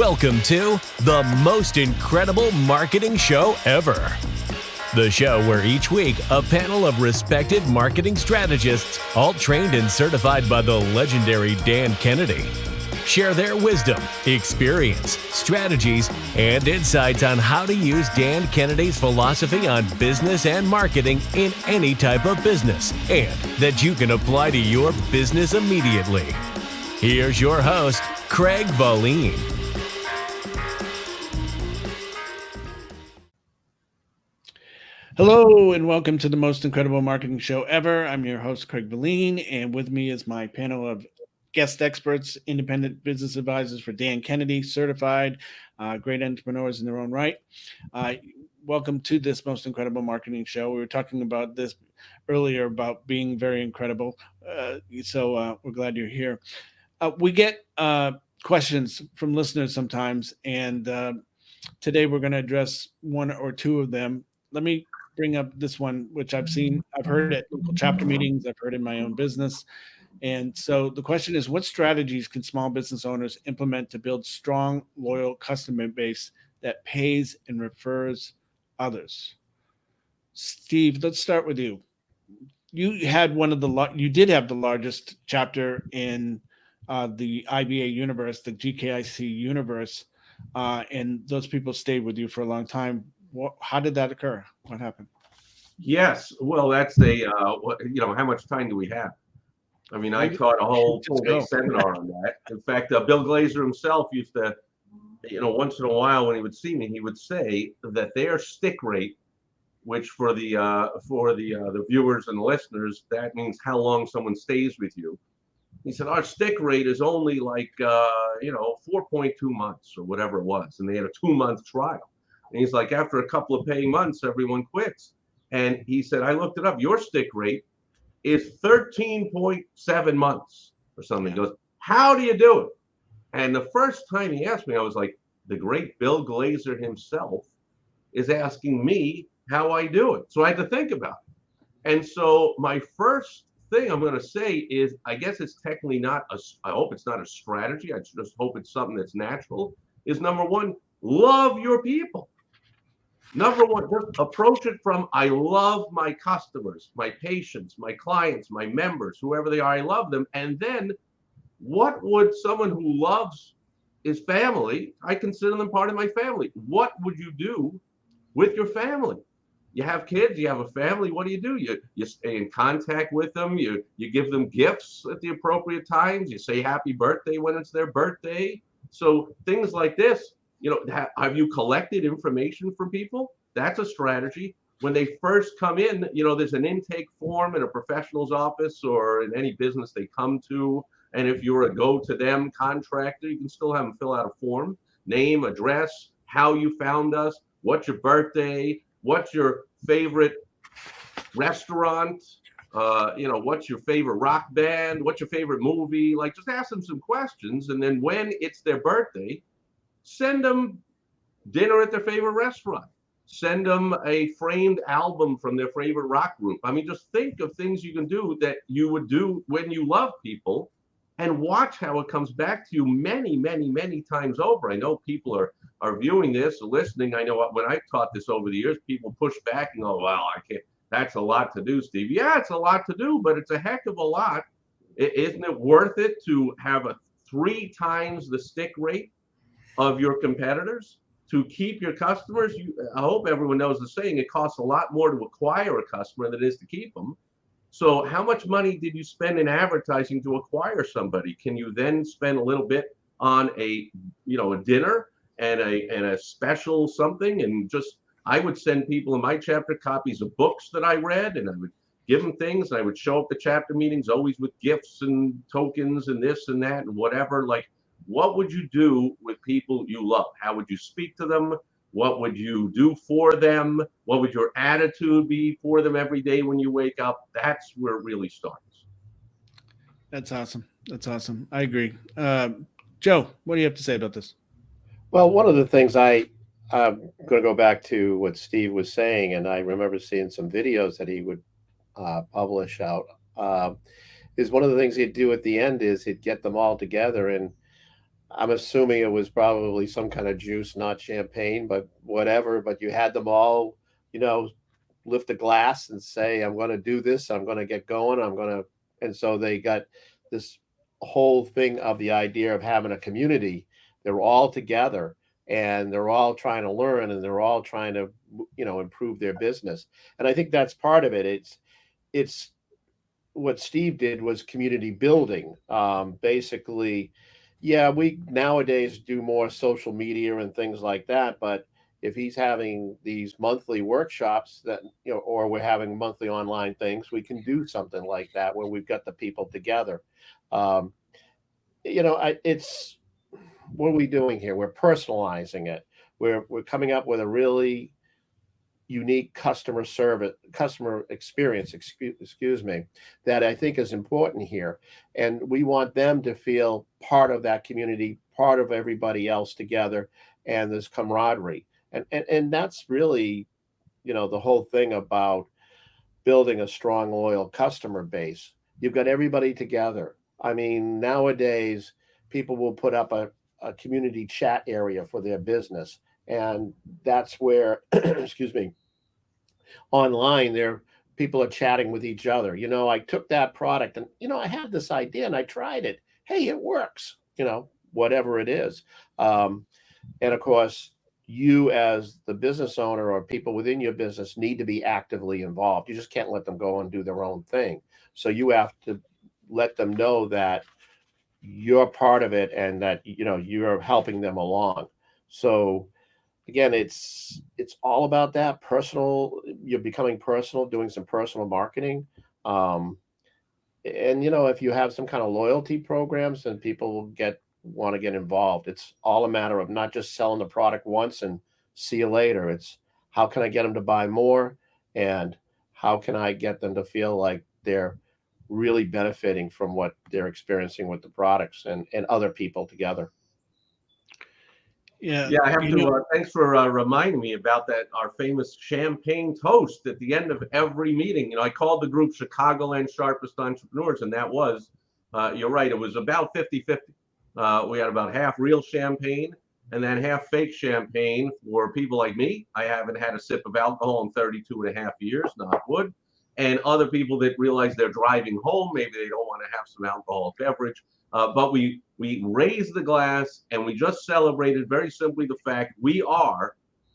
Welcome to the most incredible marketing show ever. The show where each week a panel of respected marketing strategists, all trained and certified by the legendary Dan Kennedy, share their wisdom, experience, strategies, and insights on how to use Dan Kennedy's philosophy on business and marketing in any type of business, and that you can apply to your business immediately. Here's your host, Craig Valine. Hello and welcome to the most incredible marketing show ever. I'm your host, Craig Valine, and with me is my panel of guest experts, independent business advisors for Dan Kennedy, certified, great entrepreneurs in their own right. Welcome to this most incredible marketing show. We were talking about this earlier about being very incredible, so we're glad you're here. We get questions from listeners sometimes, and today we're going to address one or two of them. Let me bring up this one, which I've heard at local chapter meetings, I've heard in my own business. And so the question is, what strategies can small business owners implement to build strong, loyal customer base that pays and refers others? Steve, let's start with you. You had you did have the largest chapter in the IBA universe, the GKIC universe, and those people stayed with you for a long time. How did that occur? What happened? Yes, well, that's how much time do we have? I mean, I taught a whole full-day seminar on that. In fact, Bill Glazer himself used to, once in a while when he would see me, he would say that their stick rate, which for the viewers and the listeners, that means how long someone stays with you. He said, our stick rate is only like, 4.2 months or whatever it was. And they had a 2-month trial. And he's like, after a couple of paying months, everyone quits. And he said, I looked it up. Your stick rate is 13.7 months or something. He goes, how do you do it? And the first time he asked me, I was like, the great Bill Glazer himself is asking me how I do it. So I had to think about it. And so my first thing I'm going to say is, I guess it's technically I hope it's not a strategy. I just hope it's something that's natural, is number one, love your people. Number one, just approach it from, I love my customers, my patients, my clients, my members, whoever they are, I love them. And then what would someone who loves his family, I consider them part of my family. What would you do with your family? You have kids, you have a family, what do? You stay in contact with them, you give them gifts at the appropriate times, you say happy birthday when it's their birthday. So things like this. Have you collected information from people? That's a strategy. When they first come in, there's an intake form in a professional's office or in any business they come to. And if you're a go-to-them contractor, you can still have them fill out a form, name, address, how you found us, what's your birthday, what's your favorite restaurant, what's your favorite rock band, what's your favorite movie? Like, just ask them some questions. And then when it's their birthday, send them dinner at their favorite restaurant. Send them a framed album from their favorite rock group. I mean, just think of things you can do that you would do when you love people and watch how it comes back to you many, many, many times over. I know people are viewing this or listening. I know when I've taught this over the years, people push back and go, well, I can't. That's a lot to do, Steve. Yeah, it's a lot to do, but it's a heck of a lot. Isn't it worth it to have a 3 times the stick rate of your competitors to keep your customers? I hope everyone knows the saying, it costs a lot more to acquire a customer than it is to keep them. So how much money did you spend in advertising to acquire somebody? Can you then spend a little bit on a dinner and a special something? And just, I would send people in my chapter copies of books that I read, and I would give them things. I would show up at chapter meetings always with gifts and tokens and this and that and whatever. Like, what would you do with people you love? How would you speak to them? What would you do for them? What would your attitude be for them every day when you wake up? That's where it really starts. That's awesome. That's awesome. I agree. Joe, what do you have to say about this? Well, one of the things I'm going to go back to what Steve was saying, and I remember seeing some videos that he would publish out, is one of the things he'd do at the end is he'd get them all together. And I'm assuming it was probably some kind of juice, not champagne, but whatever. But you had them all, you know, lift a glass and say, I'm going to do this. I'm going to get going. And so they got this whole thing of the idea of having a community. They're all together and they're all trying to learn and they're all trying to, improve their business. And I think that's part of it. It's what Steve did was community building. Basically, yeah, we nowadays do more social media and things like that, but if he's having these monthly workshops that, or we're having monthly online things, we can do something like that where we've got the people together. Um, it's what are we doing here? We're personalizing it. We're coming up with a really unique customer experience, excuse me, that I think is important here. And we want them to feel part of that community, part of everybody else together, and this camaraderie. And that's really, the whole thing about building a strong, loyal customer base. You've got everybody together. I mean, nowadays, people will put up a community chat area for their business. And that's where, excuse me, online there, people are chatting with each other. I took that product and, I had this idea and I tried it. Hey, it works, whatever it is. And of course, you as the business owner or people within your business need to be actively involved. You just can't let them go and do their own thing. So you have to let them know that you're part of it and that, you're helping them along. So again, it's all about that personal. You're becoming personal, doing some personal marketing. And if you have some kind of loyalty programs, then people will want to get involved. It's all a matter of not just selling the product once and see you later. It's how can I get them to buy more, and how can I get them to feel like they're really benefiting from what they're experiencing with the products and other people together. Yeah, I have to. Thanks for reminding me about that. Our famous champagne toast at the end of every meeting. I called the group Chicagoland Sharpest Entrepreneurs, and that was, you're right, it was about 50-50. We had about half real champagne and then half fake champagne for people like me. I haven't had a sip of alcohol in 32 and a half years, knock wood. And other people that realize they're driving home, maybe they don't want to have some alcoholic beverage. But we raised the glass and we just celebrated very simply the fact we are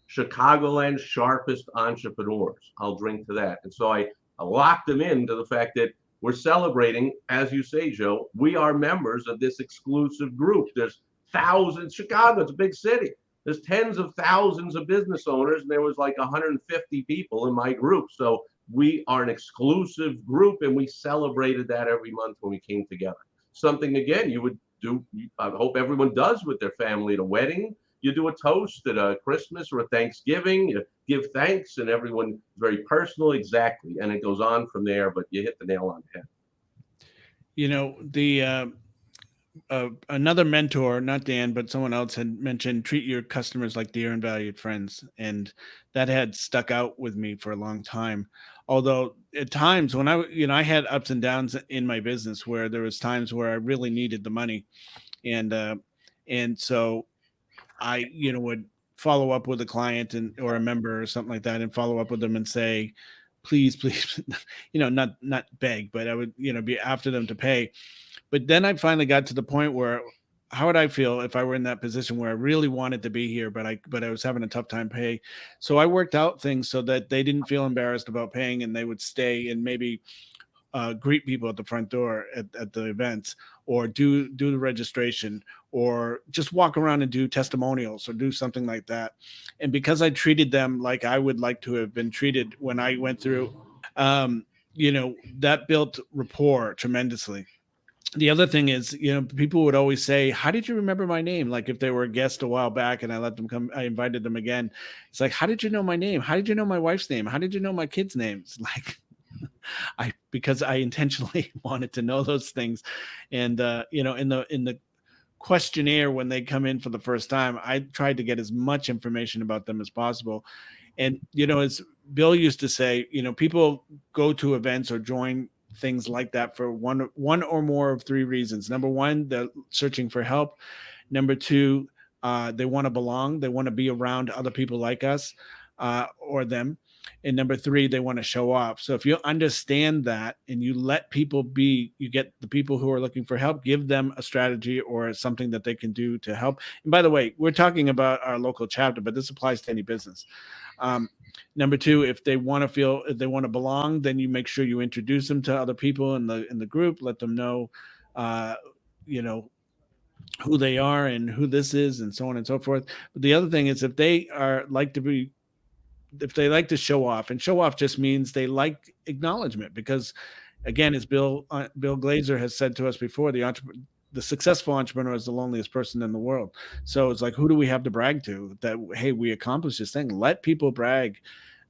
Chicagoland's sharpest entrepreneurs. I'll drink to that. And so I locked them into the fact that we're celebrating, as you say, Joe, we are members of this exclusive group. There's thousands, Chicago, it's a big city. There's tens of thousands of business owners, and there was like 150 people in my group. So we are an exclusive group, and we celebrated that every month when we came together. Something, again, you would do, I hope everyone does with their family at a wedding. You do a toast at a Christmas or a Thanksgiving, you give thanks, and everyone very personal, exactly. And it goes on from there, but you hit the nail on the head. Another mentor, not Dan, but someone else had mentioned treat your customers like dear and valued friends. And that had stuck out with me for a long time. Although at times when I had ups and downs in my business where there was times where I really needed the money. And so I, would follow up with a client or a member or something like that and follow up with them and say, please, not beg, but I would, be after them to pay. But then I finally got to the point where how would I feel if I were in that position where I really wanted to be here, but I was having a tough time paying. So I worked out things so that they didn't feel embarrassed about paying and they would stay and maybe greet people at the front door at the events, or do the registration, or just walk around and do testimonials or do something like that. And because I treated them like I would like to have been treated when I went through, that built rapport tremendously. The other thing is, people would always say, how did you remember my name? Like if they were a guest a while back and I let them come, I invited them again. It's like, how did you know my name? How did you know my wife's name? How did you know my kids' names? Like, because I intentionally wanted to know those things. And, in the questionnaire, when they come in for the first time, I tried to get as much information about them as possible. And, as Bill used to say, people go to events or join things like that for one or more of three reasons. Number one, they're searching for help. Number two, they want to belong. They want to be around other people like us or them. And number three, they want to show off. So if you understand that and you let people be, you get the people who are looking for help, give them a strategy or something that they can do to help. And by the way, we're talking about our local chapter, but this applies to any business. Number two, if they want to belong, then you make sure you introduce them to other people in the group, let them know, you know, who they are and who this is and so on and so forth. But the other thing is if they like to show off, and show off just means they like acknowledgement, because again, as Bill Glazer has said to us before, the successful entrepreneur is the loneliest person in the world. So it's like, who do we have to brag to that, hey, we accomplished this thing? Let people brag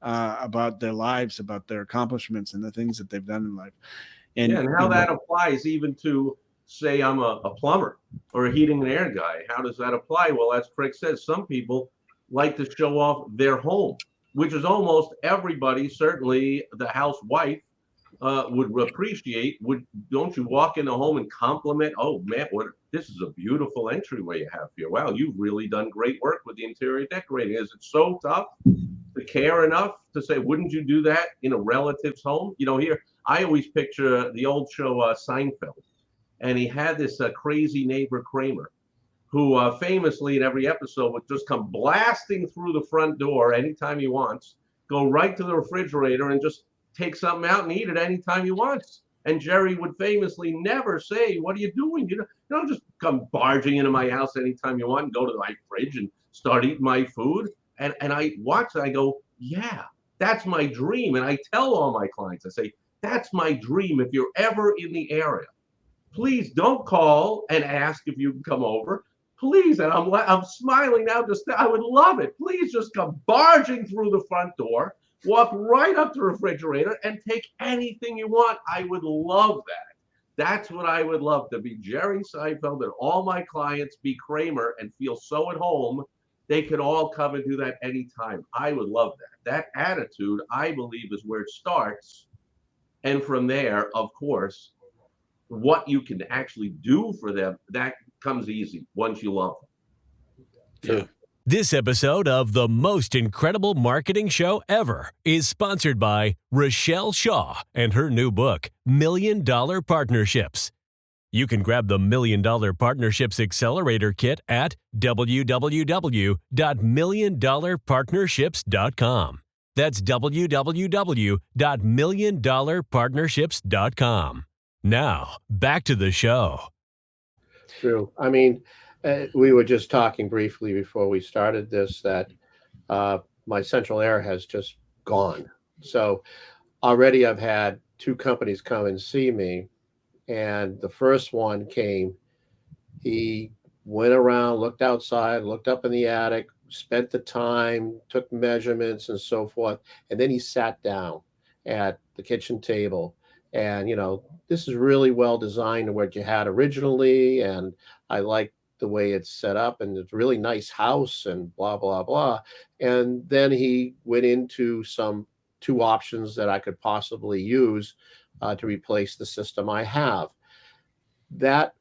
about their lives, about their accomplishments and the things that they've done in life. And how that applies even to, say, I'm a plumber or a heating and air guy. How does that apply? Well, as Craig says, some people like to show off their home, which is almost everybody, certainly the housewife, would appreciate. Don't you walk in the home and compliment, oh man, this is a beautiful entryway you have here. Wow, you've really done great work with the interior decorating. Is it so tough to care enough to say, wouldn't you do that in a relative's home? Here, I always picture the old show Seinfeld, and he had this crazy neighbor Kramer, who famously in every episode would just come blasting through the front door anytime he wants, go right to the refrigerator and just take something out and eat it anytime he wants. And Jerry would famously never say, what are you doing? You don't just come barging into my house anytime you want and go to my fridge and start eating my food. And I watch it, I go, yeah, that's my dream. And I tell all my clients, I say, that's my dream. If you're ever in the area, please don't call and ask if you can come over. Please, and I'm smiling now, I would love it. Please just come barging through the front door, walk right up to the refrigerator and take anything you want. I would love that. That's what I would love, to be Jerry Seinfeld and all my clients be Kramer and feel so at home. They could all come and do that anytime. I would love that. That attitude, I believe, is where it starts. And from there, of course, what you can actually do for them, that comes easy once you love them. Yeah. This episode of The Most Incredible Marketing Show Ever is sponsored by Rochelle Shaw and her new book, $1 Million Partnerships. You can grab the $1 Million Partnerships Accelerator Kit at www.milliondollarpartnerships.com. That's www.milliondollarpartnerships.com. Now, back to the show. True. I mean, we were just talking briefly before we started this that my central air has just gone. So already I've had two companies come and see me. And the first one came, he went around, looked outside, looked up in the attic, spent the time, took measurements and so forth. And then he sat down at the kitchen table. And, this is really well designed to what you had originally. And I like the way it's set up, and it's a really nice house and blah, blah, blah. And then he went into two options that I could possibly use to replace the system I have. That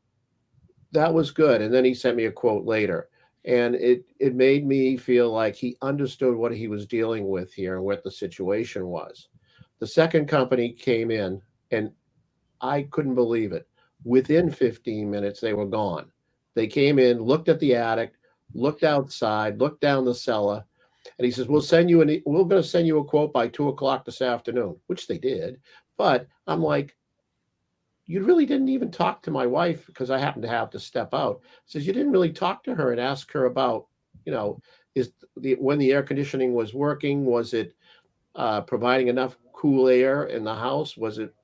was good. And then he sent me a quote later. And it made me feel like he understood what he was dealing with here and what the situation was. The second company came in, and I couldn't believe it. Within 15 minutes, they were gone. They came in, looked at the attic, looked outside, looked down the cellar, and he says, we're going to send you a quote by 2:00 this afternoon, which they did. But I'm like, you really didn't even talk to my wife, because I happened to have to step out. He says, you didn't really talk to her and ask her about, when the air conditioning was working, was it providing enough cool air in the house? Was it,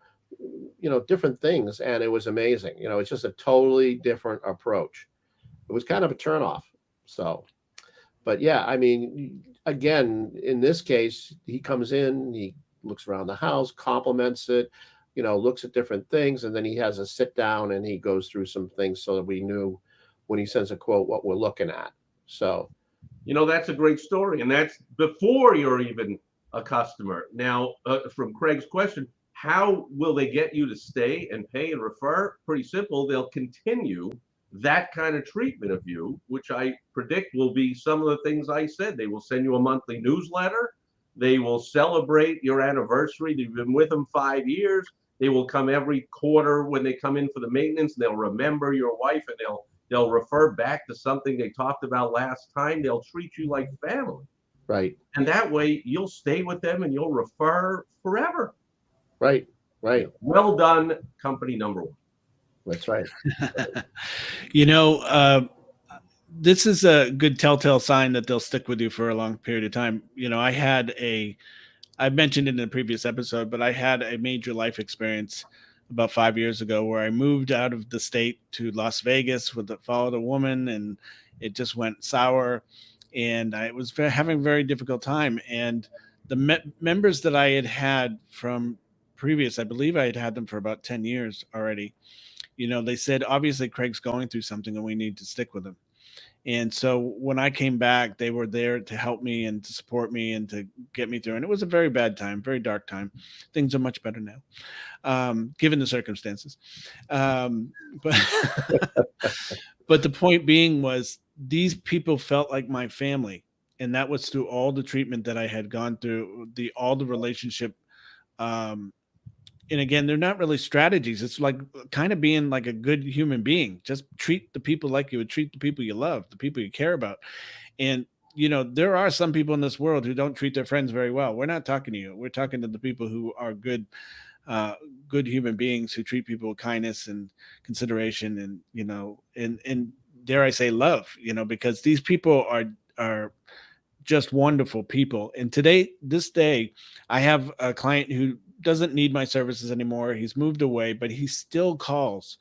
different things? And it was amazing. It's just a totally different approach. It was kind of a turnoff. So, but yeah, I mean, again, in this case, he comes in, he looks around the house, compliments it, looks at different things, and then he has a sit down and he goes through some things so that we knew when he sends a quote what we're looking at. So, that's a great story, and that's before you're even a customer. Now, from Craig's question, how will they get you to stay and pay and refer? Pretty simple. They'll continue that kind of treatment of you, which I predict will be some of the things I said. They will send you a monthly newsletter. They will celebrate your anniversary. You've been with them 5 years. They will come every quarter when they come in for the maintenance. They'll remember your wife, and they'll refer back to something they talked about last time. They'll treat you like family. Right. And that way you'll stay with them and you'll refer forever. Right. Right. Well done, company number one. That's right. This is a good telltale sign that they'll stick with you for a long period of time. I mentioned it in a previous episode, but I had a major life experience about 5 years ago where I moved out of the state to Las Vegas followed a woman, and it just went sour, and I was having a very difficult time. And the members that I had from previous, I believe I had them for about 10 years already. They said, obviously Craig's going through something and we need to stick with him. And so when I came back, they were there to help me and to support me and to get me through. And it was a very bad time, very dark time. Things are much better now, given the circumstances. But but the point being was these people felt like my family. And that was through all the treatment that I had gone through, all the relationship. And again, they're not really strategies. It's like kind of being like a good human being. Just treat the people like you would treat the people you love, the people you care about. And, there are some people in this world who don't treat their friends very well. We're not talking to you. We're talking to the people who are good human beings who treat people with kindness and consideration and dare I say love, because these people are just wonderful people. And this day, I have a client who doesn't need my services anymore. He's moved away, but he still calls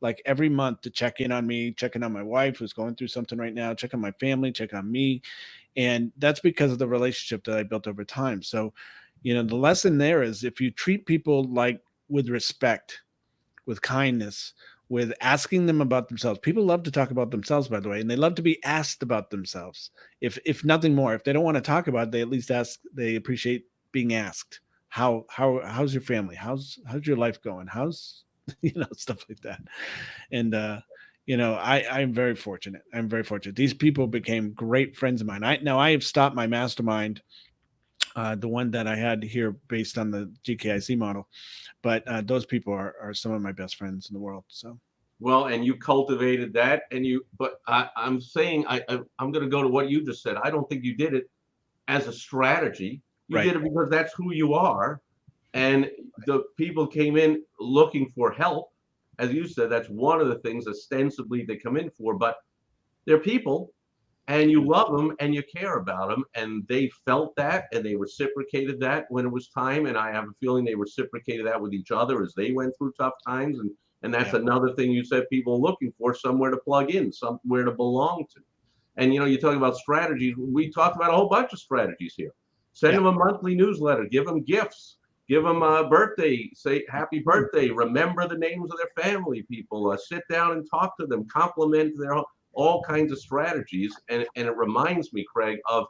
like every month to check in on me, check in on my wife who's going through something right now, check on my family, check on me. And that's because of the relationship that I built over time. So, the lesson there is if you treat people with respect, with kindness, with asking them about themselves. People love to talk about themselves, by the way, and they love to be asked about themselves. If nothing more, if they don't want to talk about it, they at least ask. They appreciate being asked. How's your family? How's your life going? How's stuff like that. And I'm very fortunate. I'm very fortunate. These people became great friends of mine. I have stopped my mastermind, the one that I had here based on the GKIC model, but those people are some of my best friends in the world. So. Well, and you cultivated that, but I'm saying I'm going to go to what you just said. I don't think you did it as a strategy. You did it because that's who you are. And the people came in looking for help. As you said, that's one of the things ostensibly they come in for, but they're people and you love them and you care about them. And they felt that and they reciprocated that when it was time. And I have a feeling they reciprocated that with each other as they went through tough times. And that's another thing you said people are looking for, somewhere to plug in, somewhere to belong to. And, you talk about strategies. We talked about a whole bunch of strategies here. Send them a monthly newsletter, give them gifts, give them a birthday, say happy birthday, remember the names of their family people, sit down and talk to them, compliment all kinds of strategies. And it reminds me, Craig, of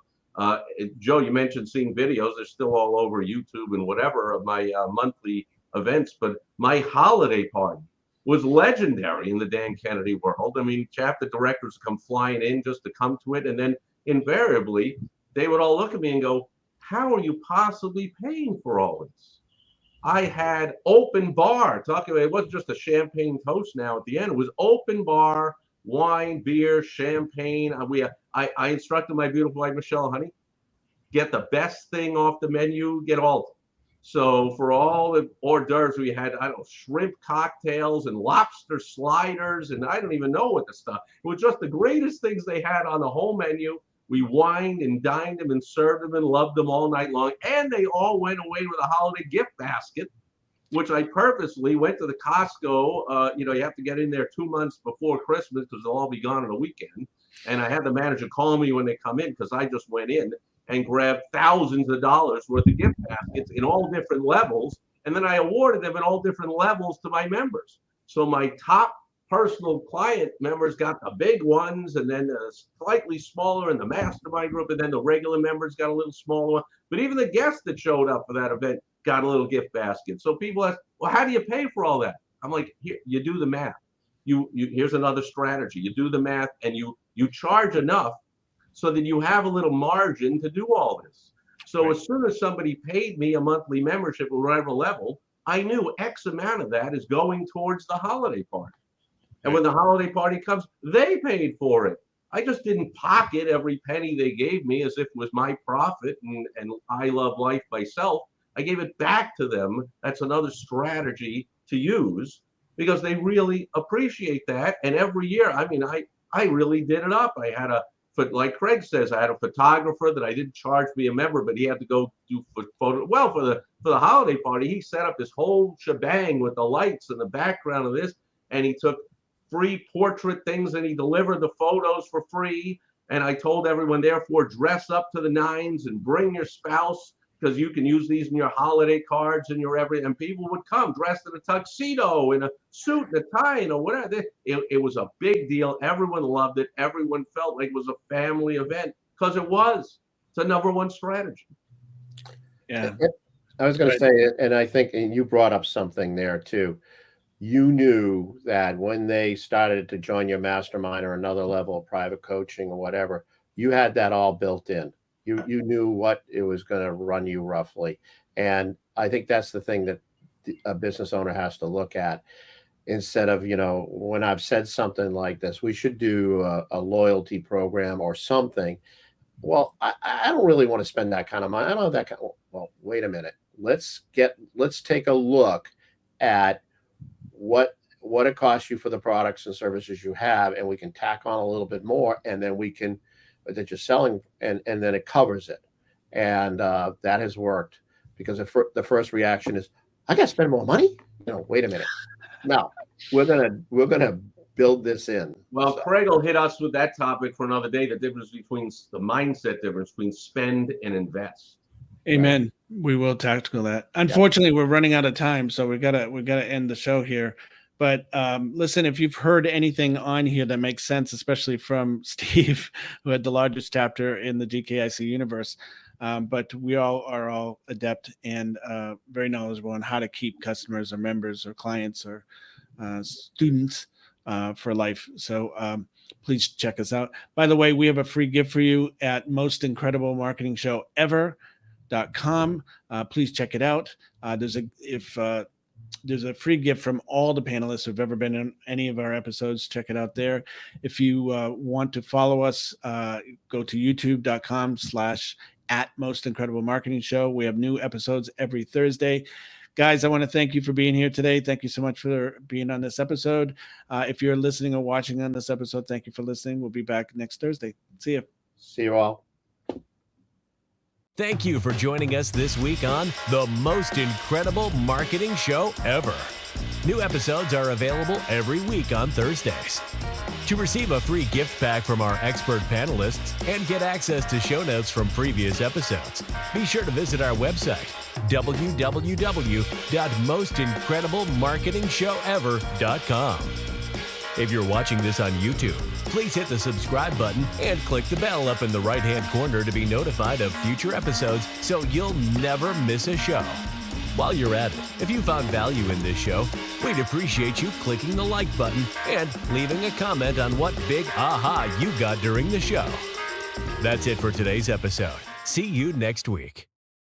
Joe, you mentioned seeing videos. They're still all over YouTube and whatever of my monthly events. But my holiday party was legendary in the Dan Kennedy world. I mean, chapter directors come flying in just to come to it. And then invariably, they would all look at me and go, how are you possibly paying for all this? I had open bar. Talking about, it wasn't just a champagne toast now at the end. It was open bar, wine, beer, champagne. I instructed my beautiful wife, Michelle, honey, get the best thing off the menu, get all of it. So for all the hors d'oeuvres, we had, shrimp cocktails and lobster sliders, and I don't even know what the stuff. It was just the greatest things they had on the whole menu. We wined and dined them and served them and loved them all night long. And they all went away with a holiday gift basket, which I purposely went to the Costco. You have to get in there 2 months before Christmas because they'll all be gone on a weekend. And I had the manager call me when they come in because I just went in and grabbed thousands of dollars worth of gift baskets in all different levels. And then I awarded them in all different levels to my members. So my top personal client members got the big ones, and then the slightly smaller in the mastermind group, and then the regular members got a little smaller one. But even the guests that showed up for that event got a little gift basket. So people ask, well, how do you pay for all that? I'm like, here, you do the math. here's another strategy. You do the math and you charge enough so that you have a little margin to do all this. So right. As soon as somebody paid me a monthly membership at whatever level, I knew X amount of that is going towards the holiday party. And when the holiday party comes, they paid for it. I just didn't pocket every penny they gave me as if it was my profit and I love life myself. I gave it back to them. That's another strategy to use because they really appreciate that. And every year, I mean, I really did it up. I had like Craig says, I had a photographer that I didn't charge me a member, but he had to go do photo. Well, for the holiday party, he set up this whole shebang with the lights and the background of this, and he took free portrait things and he delivered the photos for free. And I told everyone, therefore, dress up to the nines and bring your spouse because you can use these in your holiday cards and your everything. And people would come dressed in a tuxedo, in a suit, and a tie, and whatever. It was a big deal. Everyone loved it. Everyone felt like it was a family event because it was. It's a number one strategy. Yeah. I was going to say, and I think and you brought up something there too. You knew that when they started to join your mastermind or another level of private coaching or whatever, you had that all built in. You knew what it was going to run you roughly. And I think that's the thing that a business owner has to look at instead of, when I've said something like this, we should do a loyalty program or something. Well, I don't really want to spend that kind of money. I don't have that kind of, well, wait a minute. Let's take a look at what it costs you for the products and services you have, and we can tack on a little bit more, and then we can that you're selling, and then it covers it, and that has worked because the first reaction is, I got to spend more money. Wait a minute. No, we're gonna build this in. Well, so. Craig will hit us with that topic for another day. The difference between the mindset difference between spend and invest. Amen. Right. We will tactical that. Unfortunately, we're running out of time, so we gotta end the show here. But listen, if you've heard anything on here that makes sense, especially from Steve, who had the largest chapter in the GKIC universe, but we are all adept and very knowledgeable on how to keep customers or members or clients or students for life. So please check us out. By the way, we have a free gift for you at mostincredible.marketingshowever.com. Please check it out. There's a free gift from all the panelists who've ever been in any of our episodes. Check it out there. If you want to follow us, go to youtube.com/@mostincrediblemarketingshow. We have new episodes every Thursday. Guys, I want to thank you for being here today. Thank you so much for being on this episode. If you're listening or watching on this episode, thank you for listening. We'll be back next Thursday. See you. See you all. Thank you for joining us this week on The Most Incredible Marketing Show Ever. New episodes are available every week on Thursdays. To receive a free gift pack from our expert panelists and get access to show notes from previous episodes, be sure to visit our website, www.mostincrediblemarketingshowever.com. If you're watching this on YouTube, please hit the subscribe button and click the bell up in the right-hand corner to be notified of future episodes so you'll never miss a show. While you're at it, if you found value in this show, we'd appreciate you clicking the like button and leaving a comment on what big aha you got during the show. That's it for today's episode. See you next week.